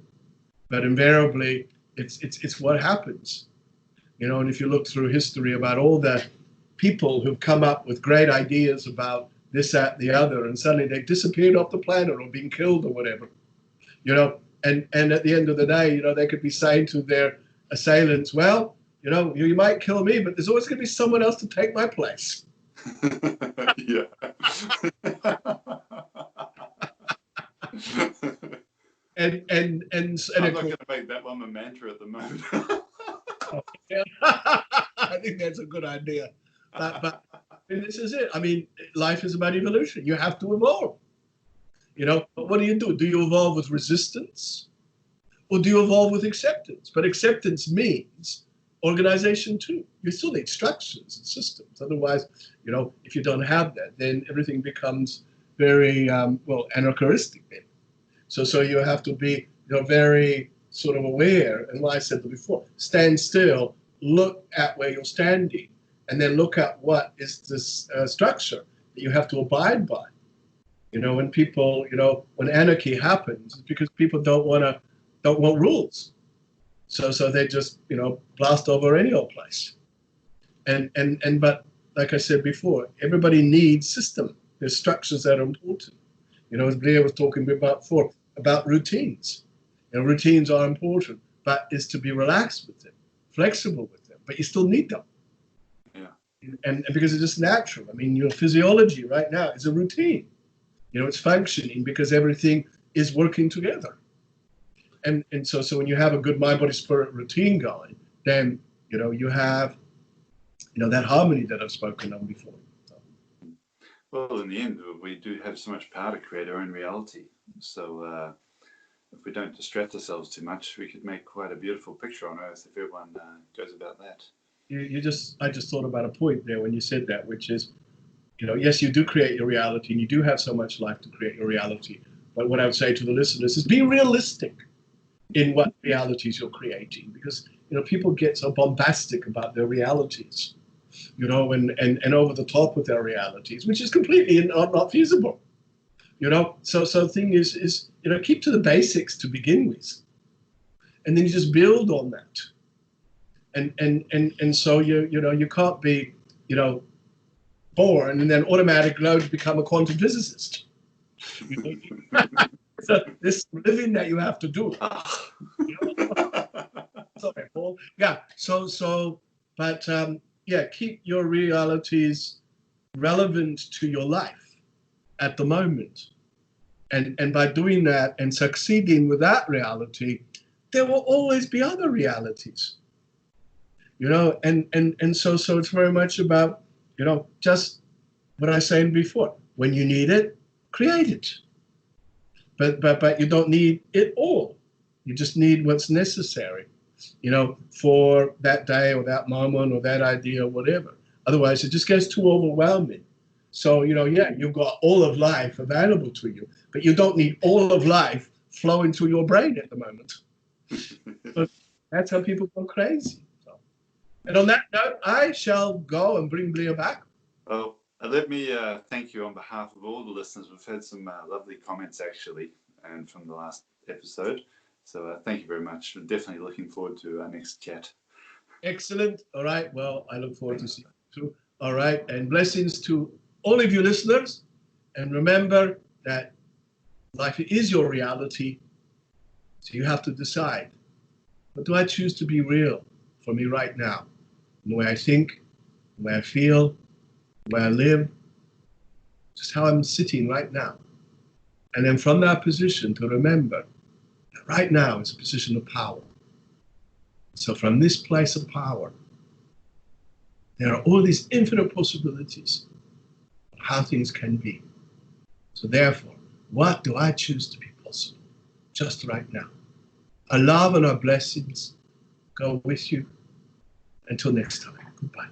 But invariably, it's what happens. You know, and if you look through history about all the people who've come up with great ideas about this, that, the other, and suddenly they've disappeared off the planet or been killed or whatever, you know, and at the end of the day, you know, they could be saying to their assailants, well, you know, you might kill me, but there's always going to be someone else to take my place. Yeah. and I'm not going to make that one a mantra at the moment. I think that's a good idea. But this is it. I mean, life is about evolution. You have to evolve. You know, but what do? Do you evolve with resistance? Or do you evolve with acceptance? But acceptance means organization too. You still need structures and systems. Otherwise, you know, if you don't have that, then everything becomes very, anarchistic then. So you have to be, you know, very sort of aware. And like I said before, stand still, look at where you're standing, and then look at what is this structure that you have to abide by. You know, when people, you know, when anarchy happens, it's because people don't want rules. So they just, you know, blast over any old place. But like I said before, everybody needs system. There's structures that are important. You know, as Blair was talking about before, about routines. You know, routines are important, but is to be relaxed with them, flexible with them, but you still need them. Yeah. And because it's just natural. I mean, your physiology right now is a routine. You know, it's functioning because everything is working together. And so when you have a good mind, body, spirit routine going, then, you know, you have, you know, that harmony that I've spoken of before. So. Well, in the end, we do have so much power to create our own reality. So if we don't distract ourselves too much, we could make quite a beautiful picture on Earth if everyone goes about that. I just thought about a point there when you said that, which is, you know, yes, you do create your reality and you do have so much life to create your reality. But what I would say to the listeners is be realistic in what realities you're creating, because, you know, people get so bombastic about their realities, you know, and over the top with their realities, which is completely not feasible, you know. So the thing is, you know, keep to the basics to begin with, and then you just build on that. And so you know, you can't be, you know, born and then automatically become a quantum physicist. You know? So this living that you have to do. You know? Sorry, Paul. Yeah. But keep your realities relevant to your life at the moment, and by doing that and succeeding with that reality, there will always be other realities. You know, and so it's very much about, you know, just what I was saying before. When you need it, create it. But you don't need it all. You just need what's necessary, you know, for that day or that moment or that idea or whatever. Otherwise, it just gets too overwhelming. So, you know, yeah, you've got all of life available to you, but you don't need all of life flowing through your brain at the moment. So that's how people go crazy. So, and on that note, I shall go and bring Blair back. Well, let me thank you on behalf of all the listeners. We've had some lovely comments, actually, and from the last episode. So thank you very much. We're definitely looking forward to our next chat. Excellent. All right. Well, I look forward to seeing you too. All right. And blessings to all of you listeners. And remember that life is your reality. So you have to decide, what do I choose to be real for me right now? The way I think, the way I feel, the way I live, just how I'm sitting right now. And then from that position to remember that right now is a position of power. So from this place of power, there are all these infinite possibilities of how things can be. So therefore, what do I choose to be possible just right now? Our love and our blessings go with you. Until next time, goodbye.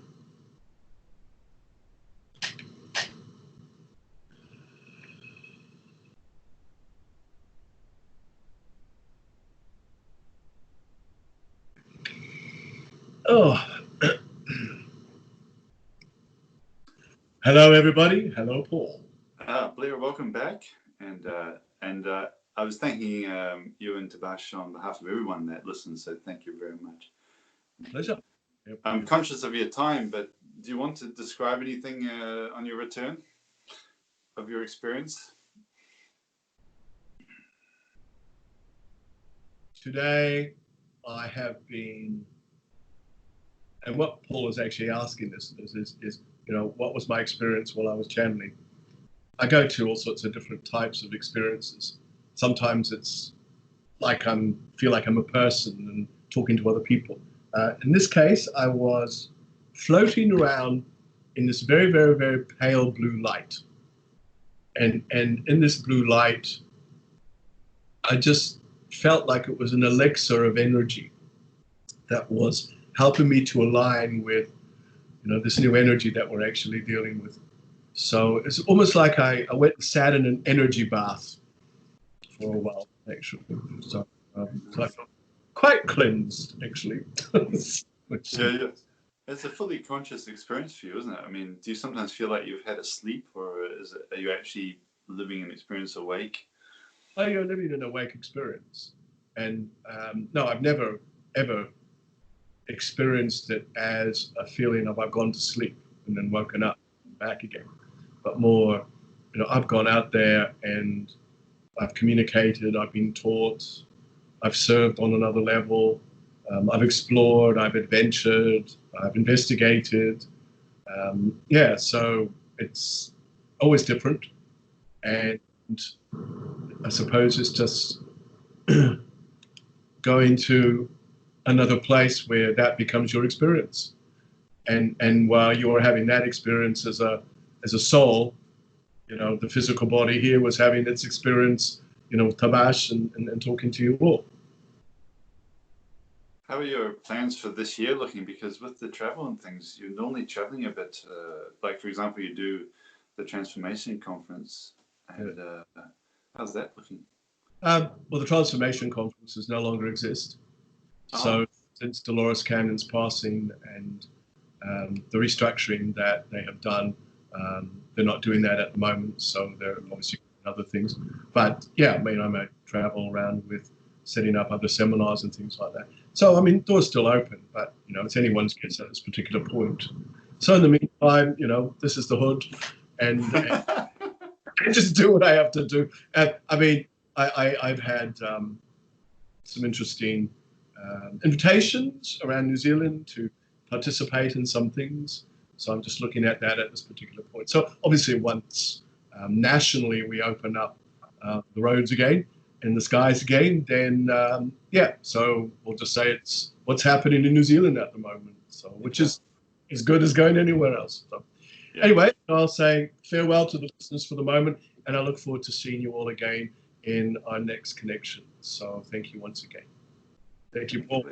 Oh, hello everybody. Hello, Paul. Blair, welcome back. And I was thanking you and Tabaash on behalf of everyone that listens, so thank you very much. Pleasure. Yep. I'm conscious of your time, but do you want to describe anything on your return of your experience? Today, I have been, and what Paul is actually asking this is, you know, what was my experience while I was channeling? I go to all sorts of different types of experiences. Sometimes it's like feel like I'm a person and talking to other people. In this case, I was floating around in this very, very, very pale blue light. And in this blue light, I just felt like it was an elixir of energy that was helping me to align with, you know, this new energy that we're actually dealing with. So it's almost like I went and sat in an energy bath for a while, actually. So I felt quite cleansed, actually. Yeah. It's a fully conscious experience for you, isn't it? I mean, do you sometimes feel like you've had a sleep, or are you actually living an experience awake? Oh, you're living an awake experience. And no, I've never, ever experienced it as a feeling of I've gone to sleep and then woken up back again. But more, you know, I've gone out there and I've communicated, I've been taught, I've served on another level, I've explored, I've adventured, I've investigated. Yeah, so it's always different. And I suppose it's just going to another place where that becomes your experience. And while you're having that experience as a soul, you know, the physical body here was having its experience, you know, with Tabaash and talking to you all. How are your plans for this year looking? Because with the travel and things, you're normally traveling a bit. Like, for example, you do the Transformation Conference. And how's that looking? Well, the Transformation Conferences no longer exist. So since Dolores Cannon's passing and the restructuring that they have done, they're not doing that at the moment. So they're obviously doing other things. But yeah, I mean, I may travel around with setting up other seminars and things like that. So, I mean, doors still open, but, you know, it's anyone's guess at this particular point. So in the meantime, you know, this is the hood and I just do what I have to do. I mean, I've had some interesting invitations around New Zealand to participate in some things. So I'm just looking at that at this particular point. So obviously once nationally we open up the roads again and the skies again, then yeah, so we'll just say it's what's happening in New Zealand at the moment. So which is as good as going anywhere else. So anyway, I'll say farewell to the listeners for the moment, and I look forward to seeing you all again in our next connection. So thank you once again. Thank you, Paul.